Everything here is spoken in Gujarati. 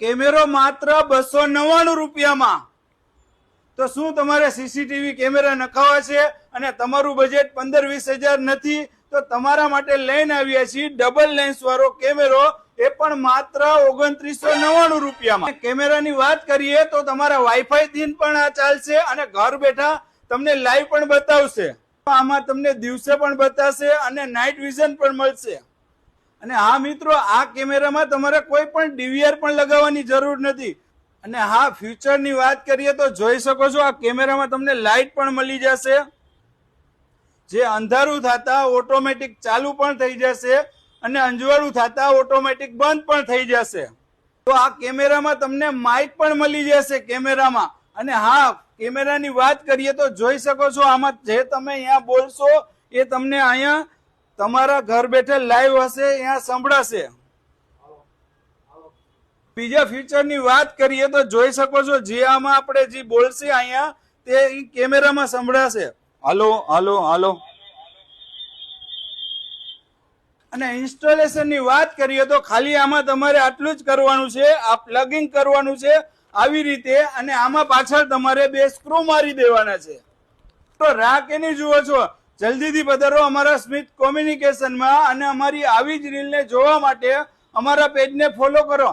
કેમેરો માત્ર 299 રૂપિયામાં. તો શું તમારે સીસીટીવી કેમેરા નખાવા છે અને તમારું બજેટ 15-20 હજાર નથી, તો તમારા માટે લઈને આવ્યા છીએ ડબલ લેન્સ વાળો કેમેરો, એ પણ માત્ર 2999 રૂપિયામાં. કેમેરાની વાત કરીએ તો તમારા વાઈફાઈ થી પણ આ ચાલશે અને ઘર બેઠા તમને લાઈવ પણ બતાવશે. આમાં તમને દિવસે પણ બતાવશે અને નાઇટ વિઝન પણ મળશે. અને હા મિત્રો, આ કેમેરામાં તમારે કોઈ પણ ડીવીઆર પણ લગાવવાની જરૂર નથી. અને હા, ફ્યુચરની વાત કરીએ તો જોઈ શકો છો આ કેમેરામાં તમને લાઇટ પણ મળી જશે, જે અંધારું થતા ઓટોમેટિક ચાલુ પણ થઈ જશે અને અંજવાળું થતા ઓટોમેટિક બંધ પણ થઈ જશે. તો આ કેમેરામાં તમને માઇક પણ મળી જશે કેમેરામાં. અને હા, કેમેરાની વાત કરીએ તો જોઈ શકો છો આમાં જે તમે અહીંયા બોલશો એ તમને અહીંયા તમારા ઘર બેઠે લાઈવ હશે, અહીંયા સંભળાશે. બીજા ફીચરની વાત કરીએ તો જોઈ શકો છો જે આમાં આપણે જે બોલશે અહીંયા તે કેમેરામાં સંભળાશે. હાલો હાલો હાલો. અને ઇન્સ્ટોલેશનની વાત કરીએ તો ખાલી આમાં તમારે આટલું જ કરવાનું છે, આ પ્લગિંગ કરવાનું છે આવી રીતે, અને આમાં પાછળ તમારે 2 સ્ક્રૂ મારી દેવાના છે. તો રાહ કેની જુઓ છો, જલ્દીથી પધારો અમારા સ્મિથ કોમ્યુનિકેશનમાં અને અમારી આવી જ રીલને જોવા માટે અમારા પેજને ફોલો કરો.